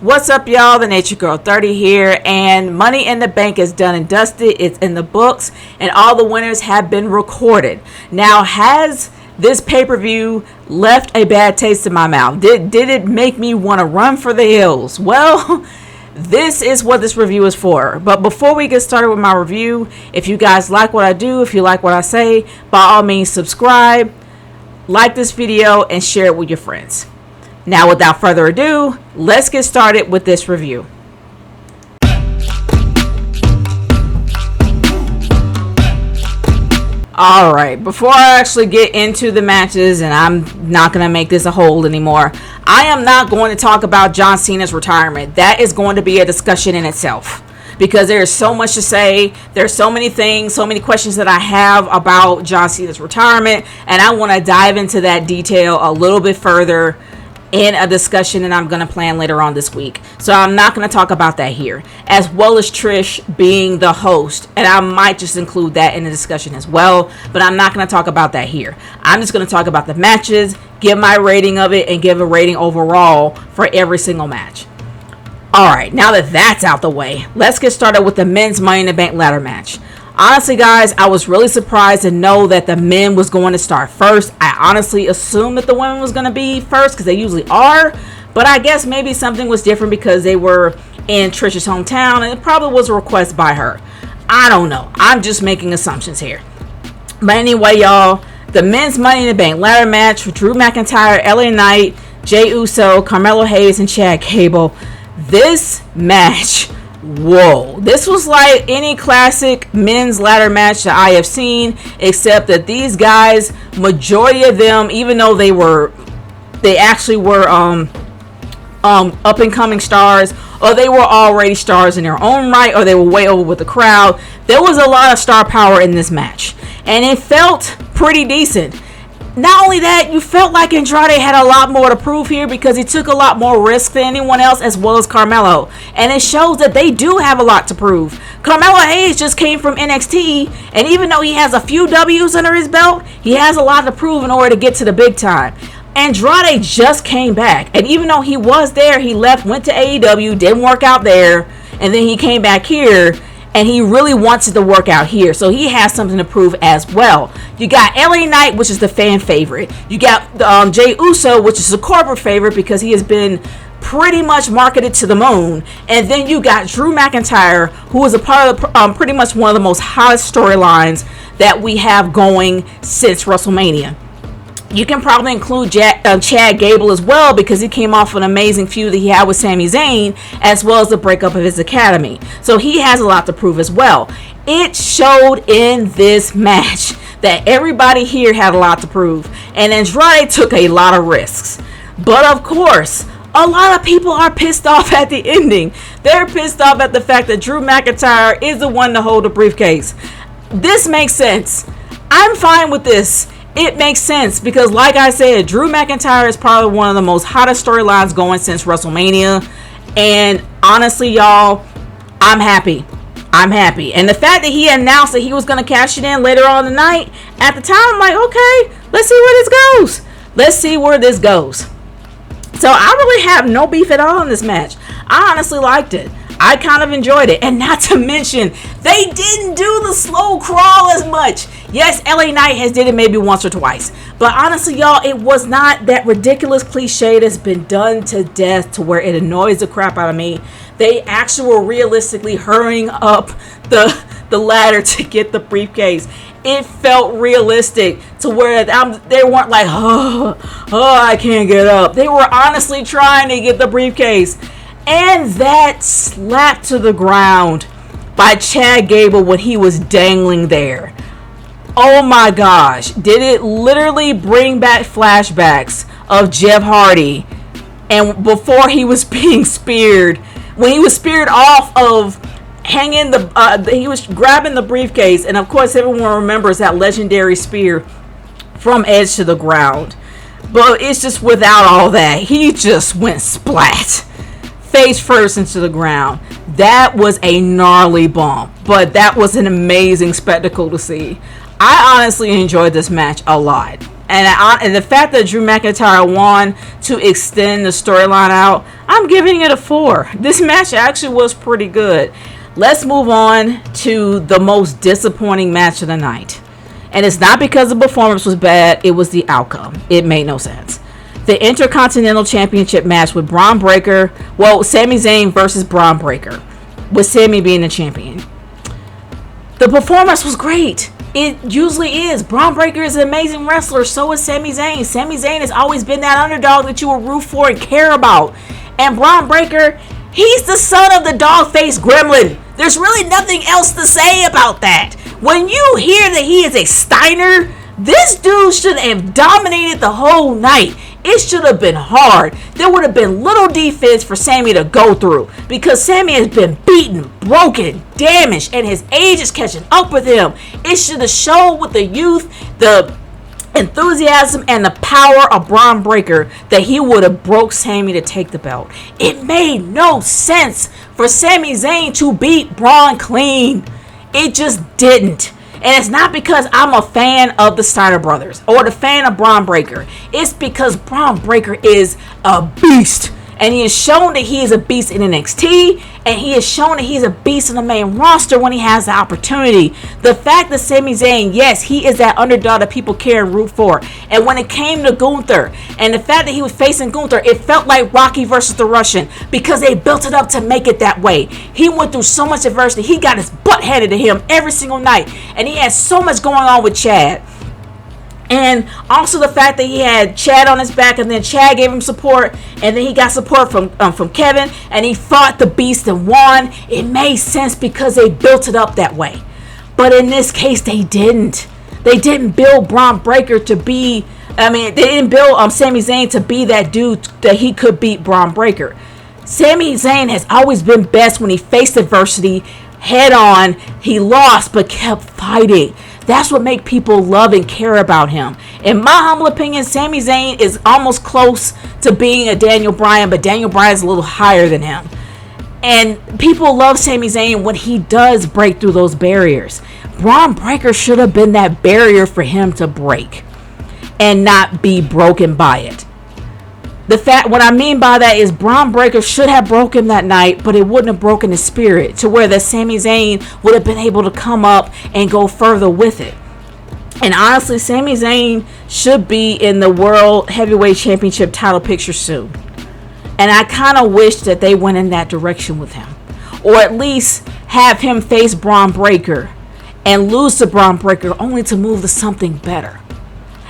What's up, y'all? The Nature Girl 30 here, and Money in the Bank is done and dusted. It's in the books, and all the winners have been recorded. Now, has this pay-per-view left a bad taste in my mouth? Did it make me want to run for the hills? Well, this is what this review is for. But before we get started with my review, if you guys like what I do, if you like what I say, by all means subscribe, like this video, and share it with your friends. Now, without further ado, let's get started with this review. Alright, before I actually get into the matches, and I'm not going to make this a whole anymore, I am not going to talk about John Cena's retirement. That is going to be a discussion in itself, because there is so much to say. There's so many things, so many questions that I have about John Cena's retirement, and I want to dive into that detail a little bit further in a discussion that I'm going to plan later on this week. So I'm not going to talk about that here, as well as Trish being the host, and I might just include that in the discussion as well, but I'm not going to talk about that here. I'm just going to talk about the matches, give my rating of it, and give a rating overall for every single match. Alright, now that that's out the way, let's get started with the men's Money in the Bank ladder match. Honestly, guys, I was really surprised to know that the men was going to start first. I honestly assumed that the women was going to be first, because they usually are. But I guess maybe something was different because they were in Trish's hometown, and it probably was a request by her. I don't know. I'm just making assumptions here. But anyway, y'all, the men's Money in the Bank ladder match with Drew McIntyre, LA Knight, Jey Uso, Carmelo Hayes, and Chad Gable. This match, whoa, this was like any classic men's ladder match that I have seen, except that these guys, majority of them, even though they actually were up and coming stars, or they were already stars in their own right, or they were way over with the crowd, there was a lot of star power in this match, and it felt pretty decent. Not only that, you felt like Andrade had a lot more to prove here, because he took a lot more risk than anyone else, as well as Carmelo. And it shows that they do have a lot to prove. Carmelo Hayes just came from NXT, and even though he has a few W's under his belt, he has a lot to prove in order to get to the big time. Andrade just came back, and even though he was there, he left, went to AEW, didn't work out there, and then he came back here, and he really wants it to work out here. So he has something to prove as well. You got LA Knight, which is the fan favorite. You got Jey Uso, which is a corporate favorite because he has been pretty much marketed to the moon. And then you got Drew McIntyre, who is a part of pretty much one of the most hottest storylines that we have going since WrestleMania. You can probably include Chad Gable as well, because he came off an amazing feud that he had with Sami Zayn, as well as the breakup of his academy. So he has a lot to prove as well. It showed in this match that everybody here had a lot to prove, and Andrade took a lot of risks. But of course, a lot of people are pissed off at the ending. They're pissed off at the fact that Drew McIntyre is the one to hold the briefcase. This makes sense. I'm fine with this. It makes sense because, like I said, Drew McIntyre is probably one of the most hottest storylines going since WrestleMania. And honestly, y'all, I'm happy. I'm happy. And the fact that he announced that he was going to cash it in later on tonight, at the time, I'm like, okay, let's see where this goes. Let's see where this goes. So I really have no beef at all in this match. I honestly liked it. I kind of enjoyed it. And not to mention, they didn't do the slow crawl as much. Yes, LA Knight has did it maybe once or twice. But honestly, y'all, it was not that ridiculous cliche that's been done to death to where it annoys the crap out of me. They actually were realistically hurrying up the ladder to get the briefcase. It felt realistic to where they weren't like, oh, I can't get up. They were honestly trying to get the briefcase. And that slap to the ground by Chad Gable when he was dangling there. Oh my gosh. Did it literally bring back flashbacks of Jeff Hardy and before he was being speared. When he was speared off of hanging he was grabbing the briefcase. And of course everyone remembers that legendary spear from edge to the ground. But it's just without all that. He just went splat. Face first into the ground. That was a gnarly bump, but that was an amazing spectacle to see. I honestly enjoyed this match a lot. And the fact that Drew McIntyre won to extend the storyline out, I'm giving it a 4. This match actually was pretty good. Let's move on to the most disappointing match of the night. And it's not because the performance was bad, it was the outcome. It made no sense. The Intercontinental Championship match with Bron Breakker, Sami Zayn versus Bron Breakker, with Sami being the champion. The performance was great. It usually is. Bron Breakker is an amazing wrestler. So is Sami Zayn. Sami Zayn has always been that underdog that you will root for and care about. And Bron Breakker, he's the son of the dog-faced gremlin. There's really nothing else to say about that. When you hear that he is a Steiner, this dude should have dominated the whole night. It should have been hard. There would have been little defense for Sami to go through because Sami has been beaten, broken, damaged, and his age is catching up with him. It should have shown with the youth, the enthusiasm, and the power of Bron Breakker that he would have broke Sami to take the belt. It made no sense for Sami Zayn to beat Bron clean. It just didn't. And it's not because I'm a fan of the Steiner brothers or the fan of Bron Breakker. It's because Bron Breakker is a beast. And he has shown that he is a beast in NXT. And he has shown that he's a beast in the main roster when he has the opportunity. The fact that Sami Zayn, yes, he is that underdog that people care and root for. And when it came to Gunther, and the fact that he was facing Gunther, it felt like Rocky versus the Russian because they built it up to make it that way. He went through so much adversity. He got his butt handed to him every single night. And he had so much going on with Chad. And also the fact that he had Chad on his back, and then Chad gave him support, and then he got support from Kevin, and he fought the Beast and won. It made sense because they built it up that way. But in this case, they didn't. They didn't build Bron Breakker to be. They didn't build Sami Zayn to be that dude that he could beat Bron Breakker. Sami Zayn has always been best when he faced adversity head on. He lost, but kept fighting. That's what makes people love and care about him. In my humble opinion, Sami Zayn is almost close to being a Daniel Bryan, but Daniel Bryan is a little higher than him. And people love Sami Zayn when he does break through those barriers. Bron Breakker should have been that barrier for him to break and not be broken by it. What I mean by that is Bron Breakker should have broken that night, but it wouldn't have broken his spirit to where that Sami Zayn would have been able to come up and go further with it. And honestly, Sami Zayn should be in the World Heavyweight Championship title picture soon. And I kind of wish that they went in that direction with him. Or at least have him face Bron Breakker and lose to Bron Breakker only to move to something better.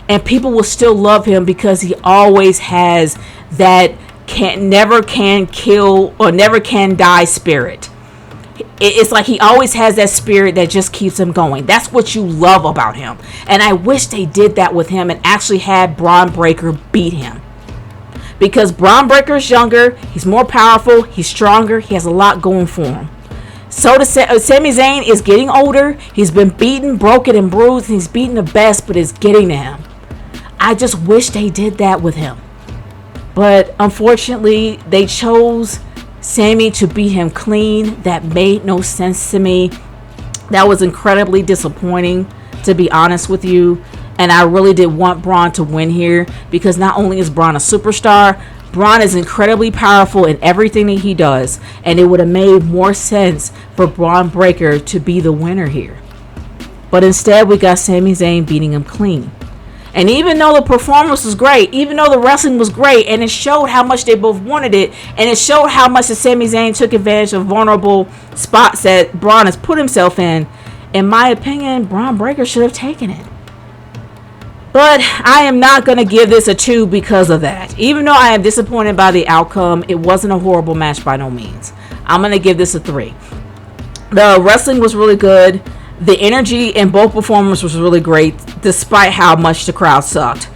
And people will still love him because he always has that never can kill or never can die spirit. It's like he always has that spirit that just keeps him going. That's what you love about him. And I wish they did that with him and actually had Bron Breakker beat him. Because Bron Breakker is younger, he's more powerful, he's stronger, he has a lot going for him. So Sami Zayn is getting older. He's been beaten, broken, and bruised. And he's beaten the best, but it's getting to him. I just wish they did that with him. But unfortunately, they chose Sami to beat him clean. That made no sense to me. That was incredibly disappointing, to be honest with you. And I really did want Bron to win here because not only is Bron a superstar, Bron is incredibly powerful in everything that he does. And it would have made more sense for Bron Breakker to be the winner here. But instead, we got Sami Zayn beating him clean. And even though the performance was great, even though the wrestling was great, and it showed how much they both wanted it, and it showed how much the Sami Zayn took advantage of vulnerable spots that Bron has put himself in my opinion, Bron Breakker should have taken it. But I am not going to give this a 2 because of that. Even though I am disappointed by the outcome, it wasn't a horrible match by no means. I'm going to give this a 3. The wrestling was really good. The energy in both performances was really great, despite how much the crowd sucked.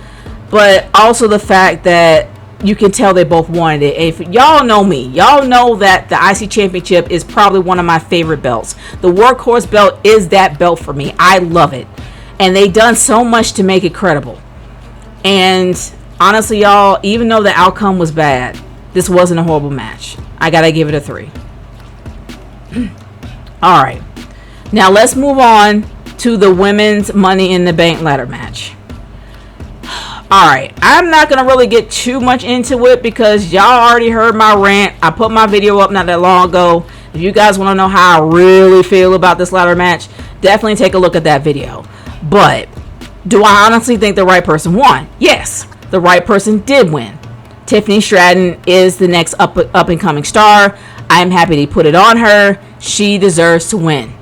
But also the fact that you can tell they both wanted it. If y'all know me, y'all know that the IC Championship is probably one of my favorite belts. The Workhorse belt is that belt for me. I love it. And they done so much to make it credible. And honestly, y'all, even though the outcome was bad, this wasn't a horrible match. I gotta give it a 3. Alright. Now let's move on to the women's Money in the Bank ladder match. Alright, I'm not going to really get too much into it because y'all already heard my rant. I put my video up not that long ago. If you guys want to know how I really feel about this ladder match, definitely take a look at that video. But do I honestly think the right person won? Yes, the right person did win. Tiffany Stratton is the next up and coming star. I'm happy to put it on her. She deserves to win.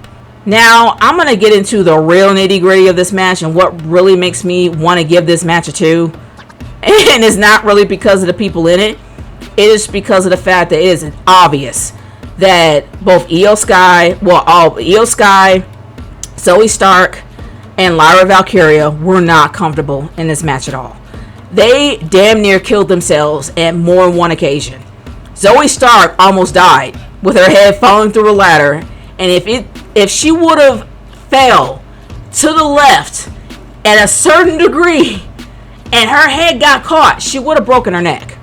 Now, I'm going to get into the real nitty-gritty of this match and what really makes me want to give this match a 2. And it's not really because of the people in it. It is because of the fact that it is obvious that both Io Sky, Zoey Stark, and Lyra Valkyria were not comfortable in this match at all. They damn near killed themselves at more than one occasion. Zoey Stark almost died with her head falling through a ladder, and if she would have fell to the left at a certain degree and her head got caught, she would have broken her neck.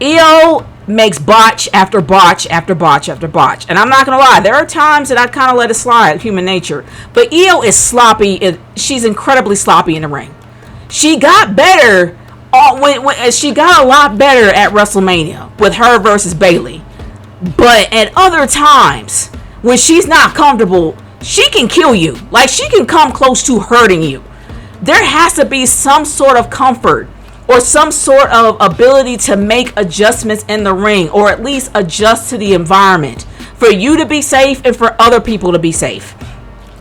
Io makes botch after botch after botch after botch. And I'm not going to lie, there are times that I kind of let it slide, human nature. But Io is sloppy. She's incredibly sloppy in the ring. She got better. She got a lot better at WrestleMania with her versus Bayley. But at other times, when she's not comfortable, she can kill you. Like, she can come close to hurting you. There has to be some sort of comfort or some sort of ability to make adjustments in the ring, or at least adjust to the environment for you to be safe and for other people to be safe.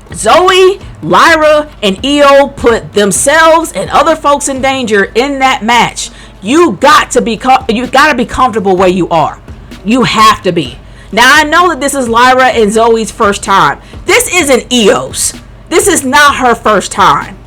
Zoey, Lyra, and Io put themselves and other folks in danger in that match. You gotta be comfortable where you are. You have to be. Now, I know that this is Lyra and Zoey's first time. This isn't Io's. This is not her first time.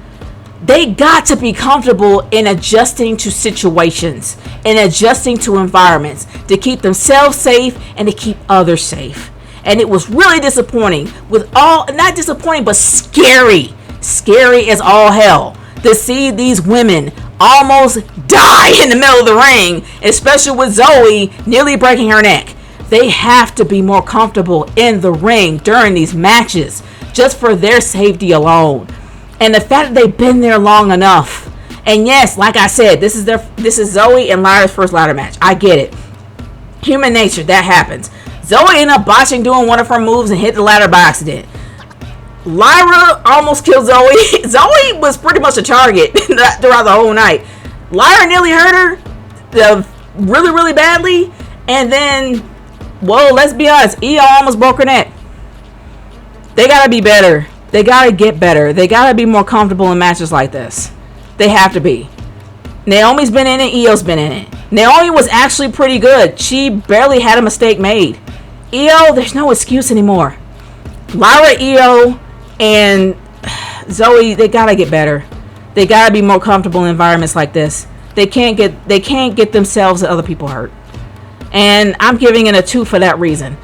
They got to be comfortable in adjusting to situations and adjusting to environments to keep themselves safe and to keep others safe. And it was really disappointing, not disappointing, but scary as all hell to see these women almost die in the middle of the ring, especially with Zoey nearly breaking her neck. They have to be more comfortable in the ring during these matches, just for their safety alone. And the fact that they've been there long enough. And yes, like I said, this is Zoey and Lyra's first ladder match. I get it. Human nature, that happens. Zoey ended up botching doing one of her moves and hit the ladder by accident. Lyra almost killed Zoey. Zoey was pretty much a target throughout the whole night. Lyra nearly hurt her really, really badly. And then, well, let's be honest, Io almost broke her neck. They gotta be better. They gotta get better. They gotta be more comfortable in matches like this. They have to be. Naomi's been in it. Io's been in it. Naomi was actually pretty good. She barely had a mistake made. Io, there's no excuse anymore. Lyra, Io, and Zoey, they gotta get better. They gotta be more comfortable in environments like this. They can't get themselves and other people hurt. And I'm giving it a 2 for that reason.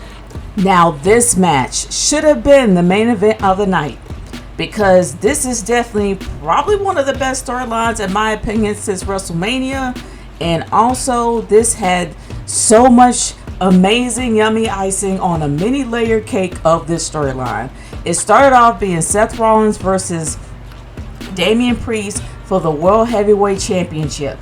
Now, this match should have been the main event of the night, because this is definitely probably one of the best storylines, in my opinion, since WrestleMania. And also, this had so much amazing, yummy icing on a mini layer cake of this storyline. It started off being Seth Rollins versus Damian Priest for the World Heavyweight Championship.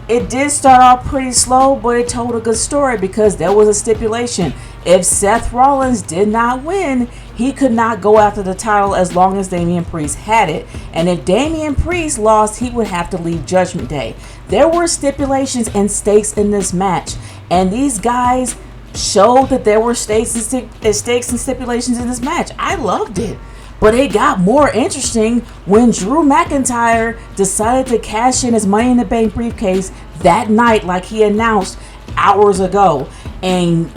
It did start off pretty slow, but it told a good story because there was a stipulation. If Seth Rollins did not win, he could not go after the title as long as Damian Priest had it. And if Damian Priest lost, he would have to leave Judgment Day. There were stipulations and stakes in this match. And these guys showed that there were stakes and stipulations in this match. I loved it. But it got more interesting when Drew McIntyre decided to cash in his Money in the Bank briefcase that night, like he announced hours ago. And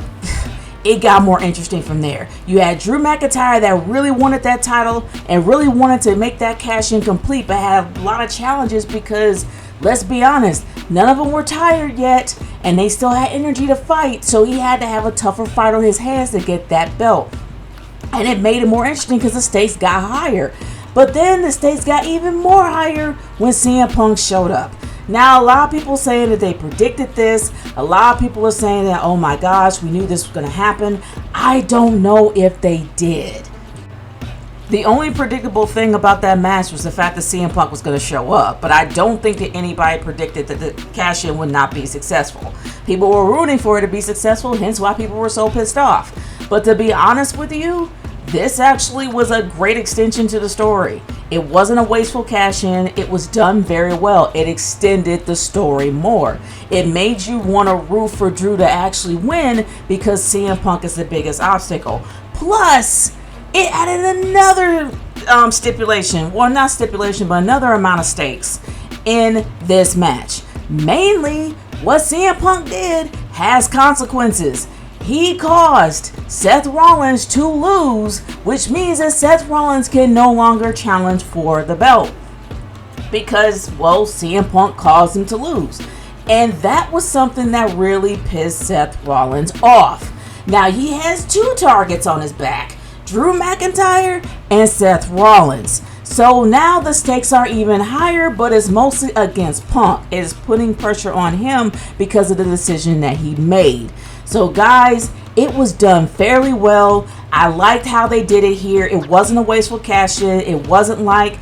it got more interesting from there. You had Drew McIntyre that really wanted that title and really wanted to make that cash in complete, but had a lot of challenges because, let's be honest, none of them were tired yet, and they still had energy to fight, so he had to have a tougher fight on his hands to get that belt. And it made it more interesting because the stakes got higher. But then the stakes got even more higher when CM Punk showed up. Now, a lot of people saying that they predicted this. A lot of people are saying that, oh my gosh, we knew this was going to happen. I don't know if they did. The only predictable thing about that match was the fact that CM Punk was going to show up, but I don't think that anybody predicted that the cash-in would not be successful. People were rooting for it to be successful, hence why people were so pissed off. But to be honest with you, this actually was a great extension to the story. It wasn't a wasteful cash-in. It was done very well. It extended the story more. It made you want to root for Drew to actually win because CM Punk is the biggest obstacle. Plus, it added another stipulation. Well, not stipulation, but another amount of stakes in this match. Mainly, what CM Punk did has consequences. He caused Seth Rollins to lose, which means that Seth Rollins can no longer challenge for the belt. Because, well, CM Punk caused him to lose. And that was something that really pissed Seth Rollins off. Now, he has two targets on his back. Drew McIntyre and Seth Rollins. So now the stakes are even higher, but it's mostly against Punk. It is putting pressure on him because of the decision that he made. So guys, it was done fairly well. I liked how they did it here. It wasn't a wasteful cash-in. It wasn't like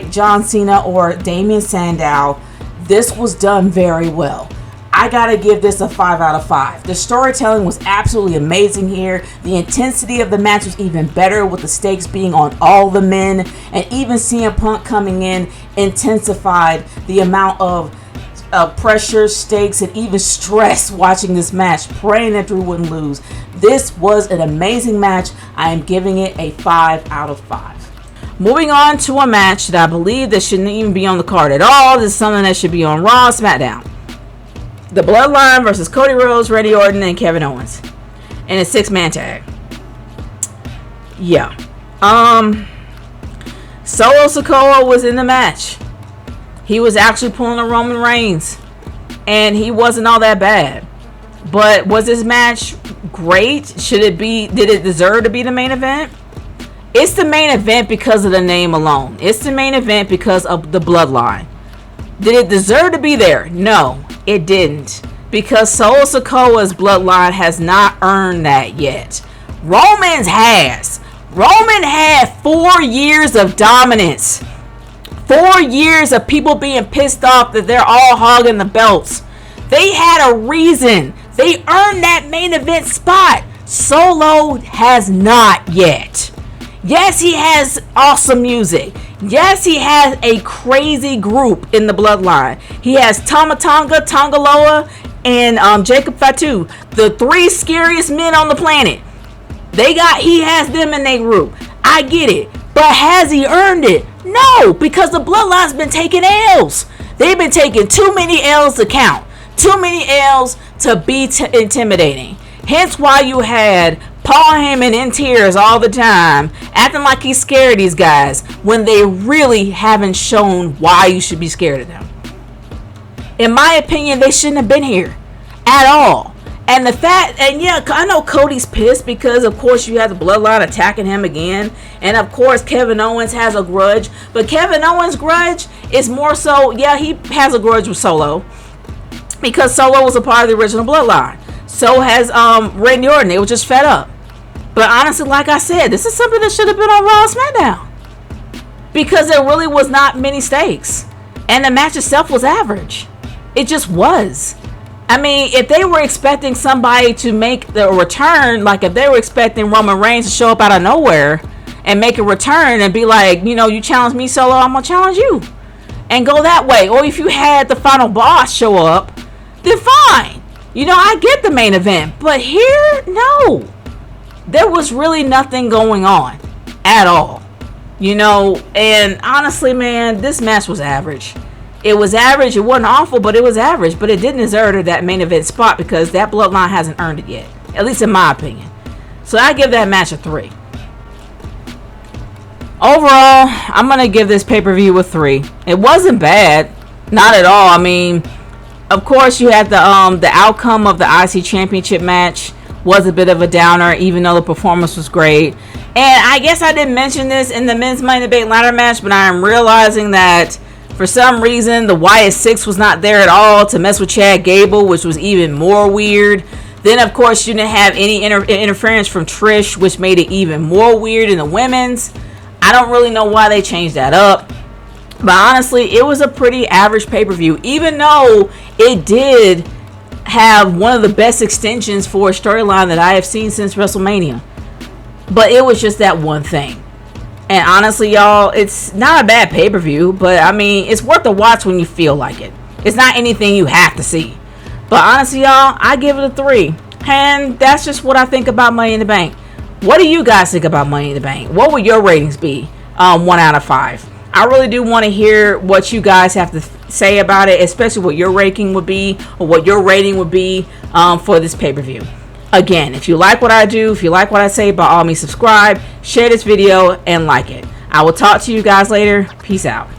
John Cena or Damien Sandow. This was done very well. I gotta give this a 5 out of 5. The storytelling was absolutely amazing here. The intensity of the match was even better with the stakes being on all the men. And even CM Punk coming in intensified the amount of pressure, stakes, and even stress watching this match, praying that Drew wouldn't lose. This was an amazing match. I am giving it a 5 out of 5. Moving on to a match that I believe that shouldn't even be on the card at all. This is something that should be on Raw, SmackDown. The Bloodline versus Cody Rhodes, Randy Orton, and Kevin Owens in a 6-man tag. Yeah. Solo Sikoa was in the match. He was actually pulling a Roman Reigns, and he wasn't all that bad. But was this match great? Did it deserve to be the main event? It's the main event because of the name alone. It's the main event because of the Bloodline. Did it deserve to be there? No, it didn't. Because Solo Sikoa's bloodline has not earned that yet. Roman's has. Roman had 4 years of dominance. 4 years of people being pissed off that they're all hogging the belts. They had a reason. They earned that main event spot. Solo has not yet. Yes, he has awesome music. Yes, he has a crazy group in the bloodline. He has Tama Tonga, Tonga Loa, and Jacob Fatu, the 3 scariest men on the planet. He has them in their group. I get it. But has he earned it? No, because the bloodline's been taking L's. They've been taking too many L's to count. Too many L's to be intimidating. Hence why you had Paul Heyman in tears all the time, acting like he's scared of these guys, when they really haven't shown why you should be scared of them. In my opinion, they shouldn't have been here at all. And I know Cody's pissed because, of course, you have the bloodline attacking him again. And, of course, Kevin Owens has a grudge. But Kevin Owens' grudge is more so, he has a grudge with Solo, because Solo was a part of the original bloodline. So has Randy Orton. They were just fed up. But honestly, like I said, this is something that should have been on Raw SmackDown, because there really was not many stakes. And the match itself was average. It just was. I mean, if they were expecting somebody to make the return, like if they were expecting Roman Reigns to show up out of nowhere and make a return and be like, you challenge me, Solo, I'm going to challenge you. And go that way. Or if you had the final boss show up, then fine. I get the main event. But here, no. There was really nothing going on at all. And honestly, man, this match was average. It was average. It wasn't awful, but it was average. But it didn't deserve that main event spot because that bloodline hasn't earned it yet. At least in my opinion. So I give that match a 3. Overall, I'm going to give this pay-per-view a 3. It wasn't bad. Not at all. I mean, of course, you had the outcome of the IC Championship match was a bit of a downer, even though the performance was great. And I guess I didn't mention this in the men's Money in the Bank ladder match, but I am realizing that for some reason the Wyatt 6 was not there at all to mess with Chad Gable, which was even more weird. Then, of course, you didn't have any interference from Trish, which made it even more weird in the women's. I don't really know why they changed that up. But honestly, it was a pretty average pay-per-view, even though it did have one of the best extensions for a storyline that I have seen since WrestleMania. But it was just that one thing. And honestly, y'all, it's not a bad pay-per-view, but I mean, it's worth a watch when you feel like it. It's not anything you have to see. But honestly, y'all, I give it a 3. And that's just what I think about Money in the Bank. What do you guys think about Money in the Bank? What would your ratings be? 1 out of 5. I really do want to hear what you guys have to say about it, especially what your ranking would be or what your rating would be for this pay-per-view. Again, if you like what I do, if you like what I say, by all means subscribe, share this video, and like it. I will talk to you guys later. Peace out.